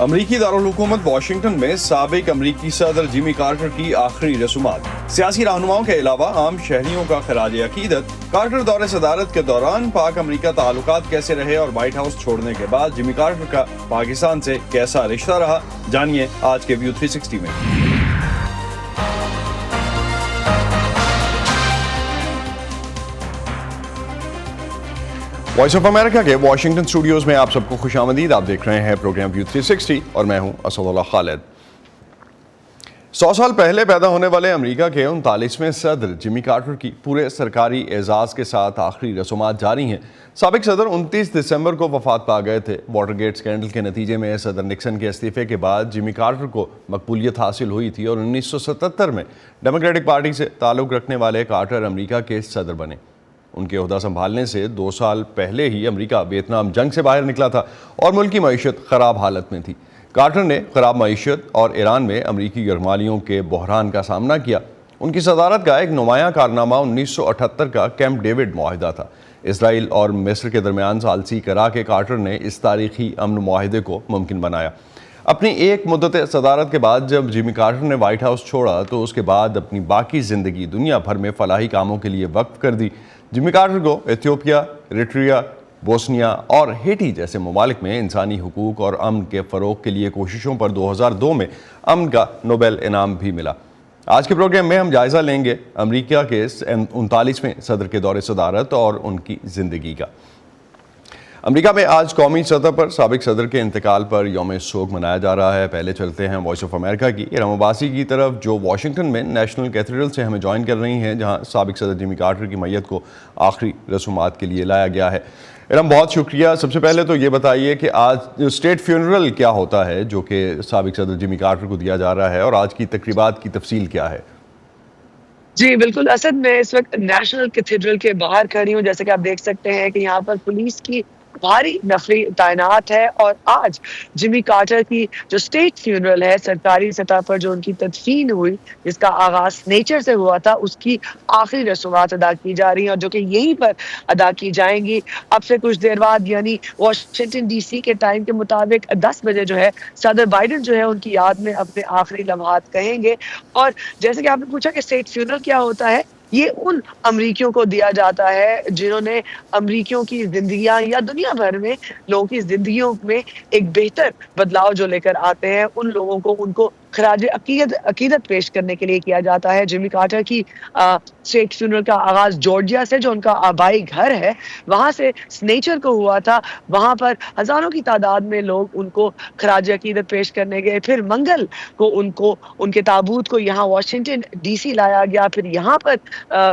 امریکی دارالحکومت واشنگٹن میں سابق امریکی صدر جیمی کارٹر کی آخری رسومات. سیاسی رہنماؤں کے علاوہ عام شہریوں کا خراج عقیدت. کارٹر دور صدارت کے دوران پاک امریکہ تعلقات کیسے رہے اور وائٹ ہاؤس چھوڑنے کے بعد جیمی کارٹر کا پاکستان سے کیسا رشتہ رہا، جانیے آج کے ویو 360 میں. وائس آف امریکہ کے واشنگٹن اسٹوڈیوز میں آپ سب کو خوش آمدید. آپ دیکھ رہے ہیں پروگرام ویو 360 اور میں ہوں اسد اللہ خالد. 100 سال پہلے پیدا ہونے والے امریکہ کے 39ویں صدر جیمی کارٹر کی پورے سرکاری اعزاز کے ساتھ آخری رسومات جاری ہیں. سابق صدر 29 دسمبر کو وفات پا گئے تھے. واٹر گیٹ اسکینڈل کے نتیجے میں صدر نکسن کے استعفے کے بعد جیمی کارٹر کو مقبولیت حاصل ہوئی تھی اور 1977 میں ڈیموکریٹک پارٹی سے تعلق رکھنے والے کارٹر امریکہ کے صدر بنے. ان کے عہدہ سنبھالنے سے 2 سال پہلے ہی امریکہ ویتنام جنگ سے باہر نکلا تھا اور ملک کی معیشت خراب حالت میں تھی. کارٹر نے خراب معیشت اور ایران میں امریکی یرغمالیوں کے بحران کا سامنا کیا. ان کی صدارت کا ایک نمایاں کارنامہ 1978 کا کیمپ ڈیوڈ معاہدہ تھا. اسرائیل اور مصر کے درمیان ثالثی کرا کے کارٹر نے اس تاریخی امن معاہدے کو ممکن بنایا. اپنی ایک مدت صدارت کے بعد جب جیمی کارٹر نے وائٹ ہاؤس چھوڑا تو اس کے بعد اپنی باقی زندگی دنیا بھر میں فلاحی کاموں کے لیے وقف کر دی. جیمی کارٹر کو ایتھیوپیا، ایریٹریا، بوسنیا اور ہیٹی جیسے ممالک میں انسانی حقوق اور امن کے فروغ کے لیے کوششوں پر 2002 میں امن کا نوبل انعام بھی ملا. آج کے پروگرام میں ہم جائزہ لیں گے امریکہ کے 39ویں صدر کے دور صدارت اور ان کی زندگی کا. امریکہ میں آج قومی سطح پر سابق صدر کے انتقال پر یوم سوگ منایا جا رہا ہے. پہلے چلتے ہیں وائس آف امریکہ کی ارم عباسی کی طرف جو واشنگٹن میں نیشنل کیتھیڈرل سے ہمیں جوائن کر رہی ہیں جہاں سابق صدر جیمی کارٹر کی میت کو آخری رسومات کے لیے لایا گیا ہے. ارم بہت شکریہ. سب سے پہلے تو یہ بتائیے کہ آج اسٹیٹ فیونرل کیا ہوتا ہے جو کہ سابق صدر جیمی کارٹر کو دیا جا رہا ہے اور آج کی تقریبات کی تفصیل کیا ہے؟ جی بالکل اسد، میں اس وقت نیشنل کیتھیڈرل کے باہر کھڑی ہوں. جیسے کہ آپ دیکھ سکتے ہیں کہ یہاں پر پولیس کی بھاری نفری تعینات ہے اور آج جیمی کارٹر کی جو اسٹیٹ فیونرل ہے سرکاری سطح پر جو ان کی تدفین ہوئی جس کا آغاز نیچر سے ہوا تھا اس کی آخری رسومات ادا کی جا رہی ہیں اور جو کہ یہیں پر ادا کی جائیں گی. اب سے کچھ دیر بعد یعنی واشنگٹن ڈی سی کے ٹائم کے مطابق 10 بجے جو ہے صدر بائیڈن جو ہے ان کی یاد میں اپنے آخری لمحات کہیں گے. اور جیسے کہ آپ نے پوچھا کہ اسٹیٹ فیونرل کیا ہوتا ہے، یہ ان امریکیوں کو دیا جاتا ہے جنہوں نے امریکیوں کی زندگیاں یا دنیا بھر میں لوگوں کی زندگیوں میں ایک بہتر بدلاؤ جو لے کر آتے ہیں ان لوگوں کو ان کو خراج عقیدت پیش کرنے کے لیے کیا جاتا ہے. جیمی کارٹر کی اسٹیٹ فیونرل کا آغاز جارجیا سے جو ان کا آبائی گھر ہے وہاں سے سنیچر کو ہوا تھا. وہاں پر ہزاروں کی تعداد میں لوگ ان کو خراج عقیدت پیش کرنے گئے. پھر منگل کو ان کے تابوت کو یہاں واشنگٹن ڈی سی لایا گیا. پھر یہاں پر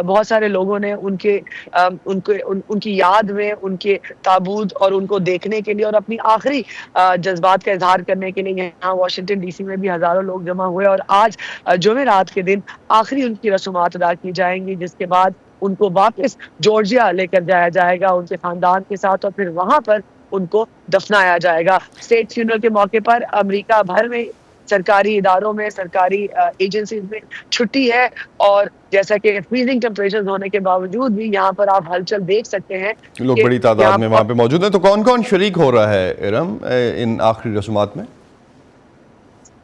بہت سارے لوگوں نے ان کی یاد میں ان کے تابوت اور ان کو دیکھنے کے لیے اور اپنی آخری جذبات کا اظہار کرنے کے لیے یہاں واشنگٹن ڈی سی میں بھی ہزاروں لوگ جمع ہوئے. اور آج جمعرات کے دن آخری ان کی رسومات ادا کی جائیں گی جس کے بعد ان کو واپس جارجیا لے کر جایا جائے گا ان کے خاندان کے ساتھ اور پھر وہاں پر ان کو دفنایا جائے گا. اسٹیٹ فیونرل کے موقع پر امریکہ بھر میں سرکاری اداروں میں سرکاری ایجنسیز میں چھٹی ہے اور جیسا کہ فریزنگ ٹیمپریچر ہونے کے باوجود بھی یہاں پر آپ ہلچل دیکھ سکتے ہیں. لوگ بڑی تعداد میں وہاں پہ موجود ہیں. تو کون کون شریک ہو رہا ہے ارم ان آخری رسومات میں؟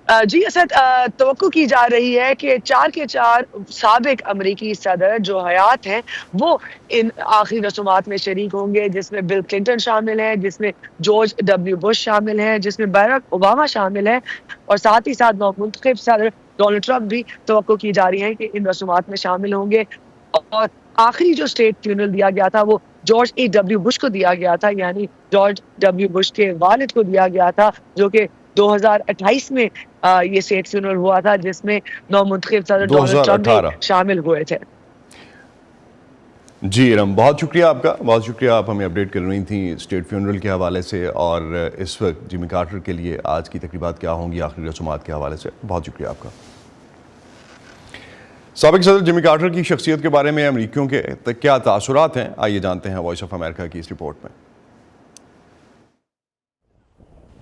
جی اسد، توقع کی جا رہی ہے کہ 4 کے 4 سابق امریکی صدر جو حیات ہیں وہ ان آخری رسومات میں شریک ہوں گے، جس میں بل کلنٹن شامل ہیں، جس میں جارج ڈبلیو بش شامل ہیں، جس میں بیرک اوباما شامل ہیں اور ساتھ ہی ساتھ نومنتخب صدر ڈونلڈ ٹرمپ بھی توقع کی جا رہی ہے کہ ان رسومات میں شامل ہوں گے. اور آخری جو اسٹیٹ فیونرل دیا گیا تھا وہ جارج ای ڈبلیو بش کو دیا گیا تھا، یعنی جارج ڈبلیو بش کے والد کو دیا گیا تھا جو کہ 2028 میں یہ اسٹیٹ فیونرل ہوا تھا جس میں نومنتخب صدر ڈونلڈ ٹرمپ بھی شامل ہوئے تھے. جی ارم بہت شکریہ آپ کا، بہت شکریہ. آپ ہمیں اپڈیٹ کر رہی تھیں اسٹیٹ فیونرل کے حوالے سے اور اس وقت جیمی کارٹر کے لیے آج کی تقریبات کیا ہوں گی آخری رسومات کے حوالے سے. بہت شکریہ آپ کا. سابق صدر جیمی کارٹر کی شخصیت کے بارے میں امریکیوں کے کیا تاثرات ہیں، آئیے جانتے ہیں وائس آف امریکہ کی اس رپورٹ میں.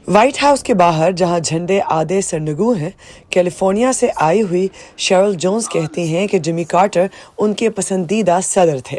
وائٹ ہاؤس کے باہر جہاں جھنڈے آدھے سرنگوں ہیں، کیلیفورنیا سے آئی ہوئی شیرل جونز کہتی ہیں کہ جیمی کارٹر ان کے پسندیدہ صدر تھے.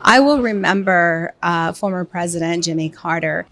I will remember former President Jimmy Carter.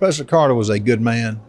President Carter was a good man.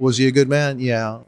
Was he a good man? Yeah.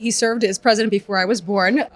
He served as president before I was born.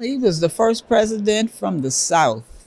He was the first president from the South.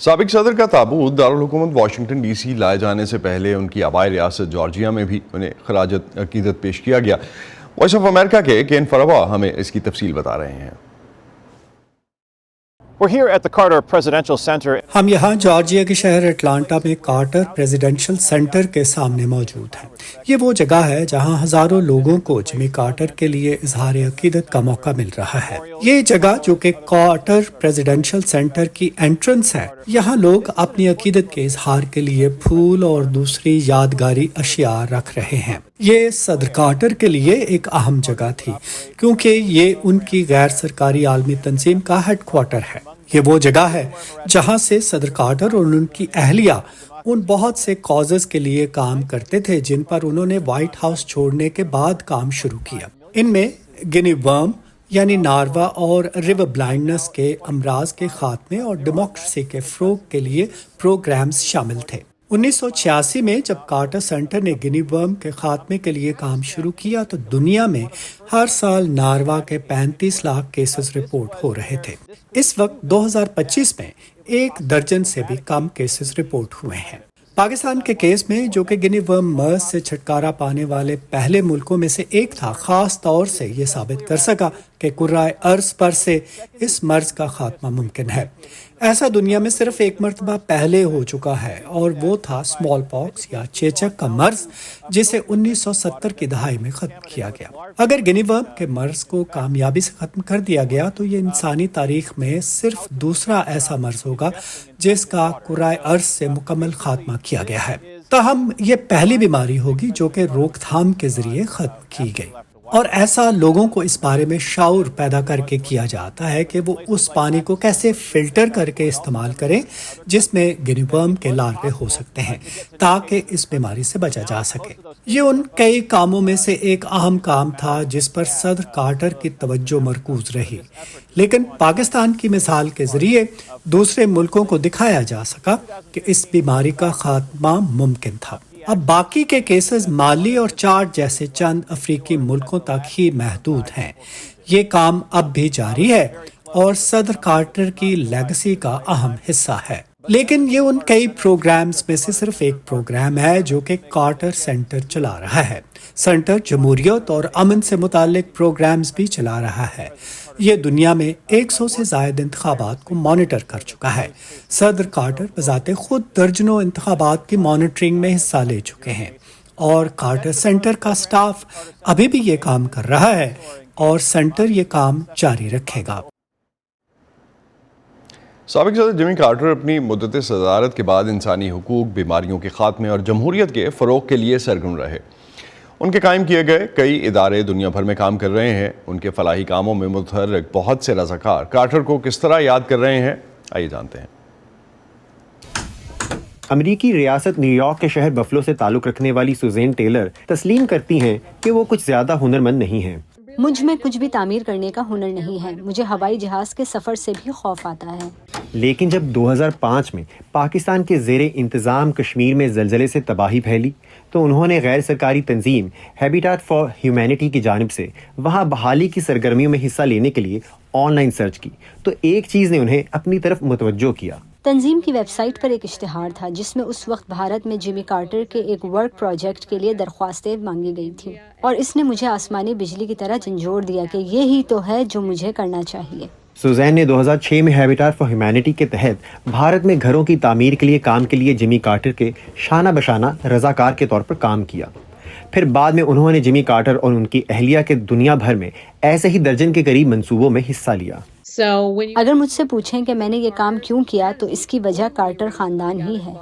سابق صدر کا تابوت دارالحکومت Washington D C لائے جانے سے پہلے ان کی آبائی ریاست جارجیا میں بھی انہیں خراج عقیدت پیش کیا گیا۔ وائس آف امریکہ کے کین فروا ہمیں اس کی تفصیل بتا رہے ہیں۔ ہم یہاں جارجیا کے شہر اٹلانٹا میں کارٹر پریزیڈنشل سینٹر کے سامنے موجود ہیں۔ یہ وہ جگہ ہے جہاں ہزاروں لوگوں کو جمی کارٹر کے لیے اظہار عقیدت کا موقع مل رہا ہے۔ یہ جگہ جو کہ کارٹر پریزیڈنشل سینٹر کی انٹرنس ہے، یہاں لوگ اپنی عقیدت کے اظہار کے لیے پھول اور دوسری یادگاری اشیاء رکھ رہے ہیں۔ یہ صدر کارٹر کے لیے ایک اہم جگہ تھی کیونکہ یہ ان کی غیر سرکاری عالمی تنظیم کا ہیڈ کوارٹر ہے۔ یہ وہ جگہ ہے جہاں سے صدر کارٹر اور ان کی اہلیہ ان بہت سے کازز کے لیے کام کرتے تھے جن پر انہوں نے وائٹ ہاؤس چھوڑنے کے بعد کام شروع کیا۔ ان میں گنی ورم یعنی ناروا اور ریور بلائنڈنس کے امراض کے خاتمے اور ڈیموکریسی کے فروغ کے لیے پروگرامز شامل تھے۔ 1986 میں جب کارٹر سینٹر نے گنی ورم کے خاتمے کے لیے کام شروع کیا تو دنیا میں ہر سال ناروا کے 35 لاکھ کیسز رپورٹ ہو رہے تھے۔ اس وقت 2025 میں 1 درجن سے بھی کم کیسز رپورٹ ہوئے ہیں۔ پاکستان کے کیس میں جو کہ گنی ورم مرض سے چھٹکارا پانے والے پہلے ملکوں میں سے ایک تھا، خاص طور سے یہ ثابت کر سکا کہ کرۂ ارض پر سے اس مرض کا خاتمہ ممکن ہے۔ ایسا دنیا میں صرف ایک مرتبہ پہلے ہو چکا ہے اور وہ تھا اسمال پاکس یا چیچک کا مرض جسے 1970 کی دہائی میں ختم کیا گیا۔ اگر گنی ورم کے مرض کو کامیابی سے ختم کر دیا گیا تو یہ انسانی تاریخ میں صرف دوسرا ایسا مرض ہوگا جس کا کرۂ ارض سے مکمل خاتمہ کیا گیا ہے۔ تاہم یہ پہلی بیماری ہوگی جو کہ روک تھام کے ذریعے ختم کی گئی، اور ایسا لوگوں کو اس بارے میں شعور پیدا کر کے کیا جاتا ہے کہ وہ اس پانی کو کیسے فلٹر کر کے استعمال کریں جس میں گنی ورم کے لاروے ہو سکتے ہیں تاکہ اس بیماری سے بچا جا سکے۔ یہ ان کئی کاموں میں سے ایک اہم کام تھا جس پر صدر کارٹر کی توجہ مرکوز رہی، لیکن پاکستان کی مثال کے ذریعے دوسرے ملکوں کو دکھایا جا سکا کہ اس بیماری کا خاتمہ ممکن تھا۔ اب باقی کے کیسز مالی اور چاڈ جیسے چند افریقی ملکوں تک ہی محدود ہیں۔ یہ کام اب بھی جاری ہے اور صدر کارٹر کی لیگسی کا اہم حصہ ہے، لیکن یہ ان کئی پروگرامز میں سے صرف ایک پروگرام ہے جو کہ کارٹر سینٹر چلا رہا ہے۔ سینٹر جمہوریت اور امن سے متعلق پروگرامز بھی چلا رہا ہے۔ یہ دنیا میں 100 سے زائد انتخابات کو مانیٹر کر چکا ہے۔ صدر کارٹر بذات خود درجنوں انتخابات کی مانیٹرنگ میں حصہ لے چکے ہیں، اور کارٹر سینٹر کا سٹاف ابھی بھی یہ کام کر رہا ہے اور سینٹر یہ کام جاری رکھے گا۔ سابق صدر جمی کارٹر اپنی مدت صدارت کے بعد انسانی حقوق، بیماریوں کے خاتمے اور جمہوریت کے فروغ کے لیے سرگرم رہے۔ ان کے قائم کیے گئے کئی ادارے دنیا بھر میں کام کر رہے ہیں۔ ان کے فلاحی کاموں میں متحرک بہت سے رضاکار کارٹر کو کس طرح یاد کر رہے ہیں، آئیے جانتے ہیں۔ امریکی ریاست نیو یارک کے شہر بفلو سے تعلق رکھنے والی سوزین ٹیلر تسلیم کرتی ہیں کہ وہ کچھ زیادہ ہنرمند نہیں ہیں۔ مجھ میں کچھ بھی تعمیر کرنے کا ہنر نہیں ہے، مجھے ہوائی جہاز کے سفر سے بھی خوف آتا ہے۔ لیکن جب 2005 میں پاکستان کے زیر انتظام کشمیر میں زلزلے سے تباہی پھیلی تو انہوں نے غیر سرکاری تنظیم ہیبیٹیٹ فار ہیومینٹی کی جانب سے وہاں بحالی کی سرگرمیوں میں حصہ لینے کے لیے آن لائن سرچ کی تو ایک چیز نے انہیں اپنی طرف متوجہ کیا۔ تنظیم کی ویب سائٹ پر ایک اشتہار تھا جس میں اس وقت بھارت میں جمی کارٹر کے ایک ورک پروجیکٹ کے لیے درخواستیں مانگی گئی تھیں، اور اس نے مجھے آسمانی بجلی کی طرح جھنجھوڑ دیا کہ یہی تو ہے جو مجھے کرنا چاہیے۔ سوزین نے 2006 میں ہیبیٹیٹ فار ہیومینٹی کے تحت بھارت میں گھروں کی تعمیر کے لیے کام کے لیے جمی کارٹر کے شانہ بشانہ رضاکار کے طور پر کام کیا۔ پھر بعد میں انہوں نے جمی کارٹر اور ان کی اہلیہ کے دنیا بھر میں ایسے ہی درجن کے قریب منصوبوں میں حصہ لیا۔ اگر مجھ سے پوچھیں کہ میں نے یہ کام کیوں کیا تو اس کی وجہ کارٹر خاندان ہی ہے۔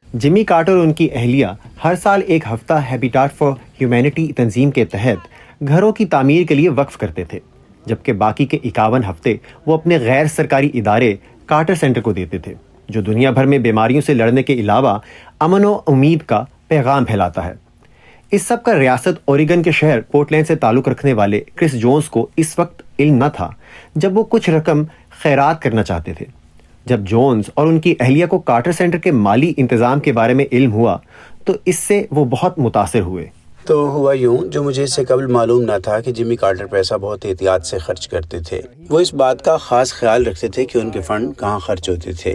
جمی کارٹر اور ان کی اہلیہ ہر سال ایک ہفتہ ہیبیٹیٹ فار ہیومینٹی تنظیم کے تحت گھروں کی تعمیر کے لیے وقف کرتے تھے، جبکہ باقی کے 51 ہفتے وہ اپنے غیر سرکاری ادارے کارٹر سینٹر کو دیتے تھے، جو دنیا بھر میں بیماریوں سے لڑنے کے علاوہ امن و امید کا پیغام پھیلاتا ہے۔ اس سب کا ریاست اوریگن کے شہر پورٹلینڈ سے تعلق رکھنے والے کرس جونز کو اس وقت علم نہ تھا جب وہ کچھ رقم خیرات کرنا چاہتے تھے۔ جب جونز اور ان کی اہلیہ کو کارٹر سینٹر کے مالی انتظام کے بارے میں علم ہوا تو اس سے وہ بہت متاثر ہوئے۔ تو ہوا یوں، جو مجھے اس سے قبل معلوم نہ تھا کہ جمی کارٹر پیسہ بہت احتیاط سے خرچ کرتے تھے۔ وہ اس بات کا خاص خیال رکھتے تھے کہ ان کے فنڈ کہاں خرچ ہوتے تھے۔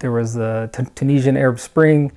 There was the Tunisian Arab Spring.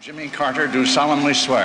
Jimmy Carter do solemnly swear.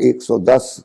110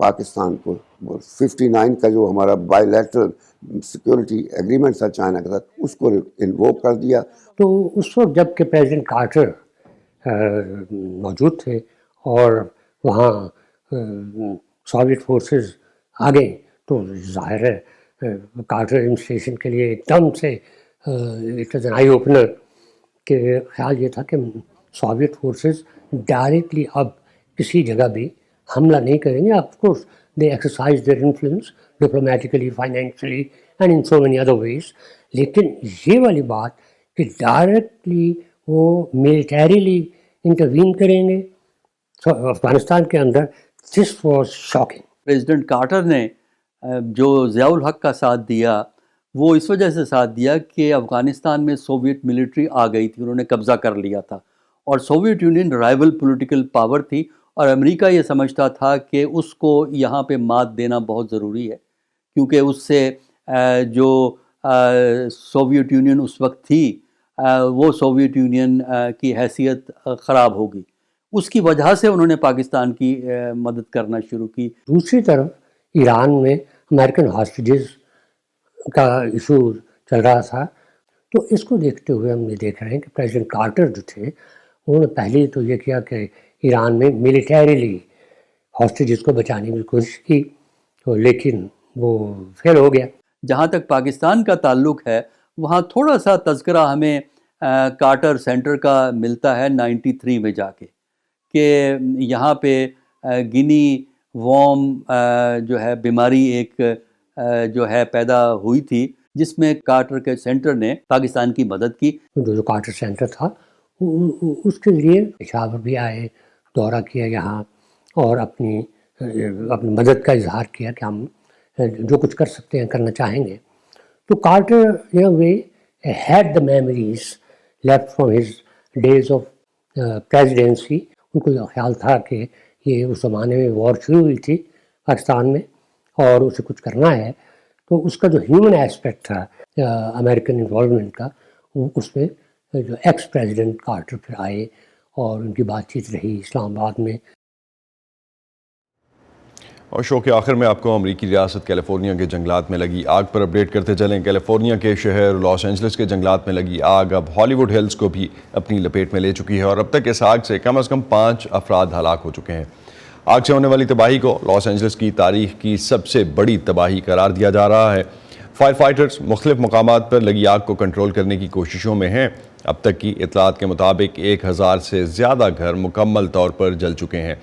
Pakistan کو 59 کا جو ہمارا بائی لیٹرل سیکورٹی ایگریمنٹ تھا چائنا کے ساتھ اس کو انووک کر دیا. تو اس وقت جب کہ پریزیڈنٹ کارٹر موجود تھے اور وہاں سوویت فورسز آ گئے تو ظاہر ہے کارٹر ایڈمنسٹریشن کے لیے ایک دم سے it was an eye opener کہ خیال یہ تھا کہ سوویت فورسز ڈائریکٹلی اب کسی جگہ بھی حملہ نہیں کریں گے. Of course they exercise their influence diplomatically financially and in so many other ways, لیکن یہ والی بات کہ ڈائریکٹلی وہ ملیٹریلی انٹروین کریں گے افغانستان کے اندر, this was shocking. President Carter نے جو ضیاء الحق کا ساتھ دیا وہ اس وجہ سے ساتھ دیا کہ افغانستان میں سوویت ملٹری آ گئی تھی, انہوں نے قبضہ کر لیا تھا, اور Soviet union rival political power تھی, اور امریکہ یہ سمجھتا تھا کہ اس کو یہاں پہ مات دینا بہت ضروری ہے, کیونکہ اس سے جو سوویت یونین اس وقت تھی وہ سوویت یونین کی حیثیت خراب ہوگی. اس کی وجہ سے انہوں نے پاکستان کی مدد کرنا شروع کی. دوسری طرف ایران میں امریکن ہاسٹیجز کا ایشو چل رہا تھا, تو اس کو دیکھتے ہوئے ہم یہ دیکھ رہے ہیں کہ پریزیڈنٹ کارٹر جو تھے انہوں نے پہلے تو یہ کیا کہ ایران میں ملیٹریلی ہاسٹیجز کو بچانے کی کوشش کی, تو لیکن وہ فیل ہو گیا. جہاں تک پاکستان کا تعلق ہے وہاں تھوڑا سا تذکرہ ہمیں کارٹر سینٹر کا ملتا ہے 93 میں جا کے, کہ یہاں پہ گنی وارم جو ہے بیماری ایک جو ہے پیدا ہوئی تھی, جس میں کارٹر کے سینٹر نے پاکستان کی مدد کی. جو کارٹر سینٹر تھا اس کے لیے پشاور بھی آئے, دورہ کیا یہاں, اور اپنی مدد کا اظہار کیا کہ ہم جو کچھ کر سکتے ہیں کرنا چاہیں گے. تو Carter we had the memories left from his days of presidency. ان کو یہ خیال تھا کہ یہ اس زمانے میں وار شروع ہوئی تھی پاکستان میں اور اسے کچھ کرنا ہے, تو اس کا جو ہیومن ایسپیکٹ تھا امریکن انوالومنٹ کا, اس میں جو ایکس پریزیڈنٹ کارٹر پھر آئے اور ان کی بات چیت رہی اسلام آباد میں. اور شو کے آخر میں آپ کو امریکی ریاست کیلیفورنیا کے جنگلات میں لگی آگ پر اپڈیٹ کرتے چلیں. کیلیفورنیا کے شہر لاس اینجلس کے جنگلات میں لگی آگ اب ہالی ووڈ ہلز کو بھی اپنی لپیٹ میں لے چکی ہے, اور اب تک اس آگ سے کم از کم 5 افراد ہلاک ہو چکے ہیں. آگ سے ہونے والی تباہی کو لاس اینجلس کی تاریخ کی سب سے بڑی تباہی قرار دیا جا رہا ہے. فائر فائٹرز مختلف مقامات پر لگی آگ کو کنٹرول کرنے کی کوششوں میں ہیں. اب تک کی اطلاعات کے مطابق 1000 سے زیادہ گھر مکمل طور پر جل چکے ہیں.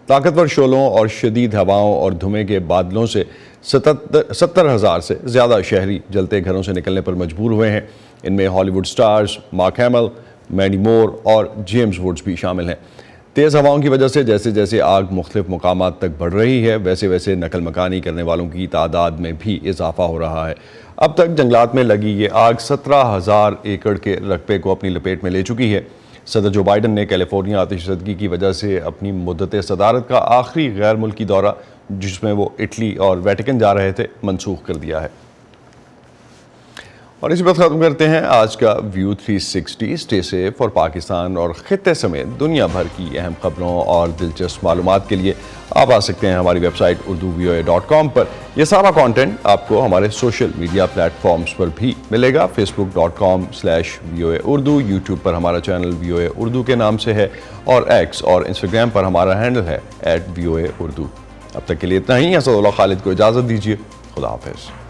طاقتور شعلوں اور شدید ہواؤں اور دھوئیں کے بادلوں سے 70,000 سے زیادہ شہری جلتے گھروں سے نکلنے پر مجبور ہوئے ہیں. ان میں ہالی ووڈ سٹارز مارک ہیمل, مینڈی مور اور جیمز ووڈز بھی شامل ہیں. تیز ہواؤں کی وجہ سے جیسے جیسے آگ مختلف مقامات تک بڑھ رہی ہے ویسے ویسے نقل مکانی کرنے والوں کی تعداد میں بھی اضافہ ہو رہا ہے. اب تک جنگلات میں لگی یہ آگ 17,000 ایکڑ کے رقبے کو اپنی لپیٹ میں لے چکی ہے. صدر جو بائیڈن نے کیلیفورنیا آتش زدگی کی وجہ سے اپنی مدت صدارت کا آخری غیر ملکی دورہ, جس میں وہ اٹلی اور ویٹیکن جا رہے تھے, منسوخ کر دیا ہے. اور اسی بات ختم کرتے ہیں آج کا ویو 360. اسٹے سیف, اور پاکستان اور خطے سمیت دنیا بھر کی اہم خبروں اور دلچسپ معلومات کے لیے آپ آ سکتے ہیں ہماری ویب سائٹ urduvoa.com پر. یہ سارا کانٹینٹ آپ کو ہمارے سوشل میڈیا پلیٹ فارمز پر بھی ملے گا. facebook.com/VOA Urdu, یوٹیوب پر ہمارا چینل VOA Urdu کے نام سے ہے, اور ایکس اور انسٹاگرام پر ہمارا ہینڈل ہے @VOA Urdu. اب تک کے لیے اتنا ہی. اسد اللہ خالد کو اجازت دیجیے. خدا حافظ.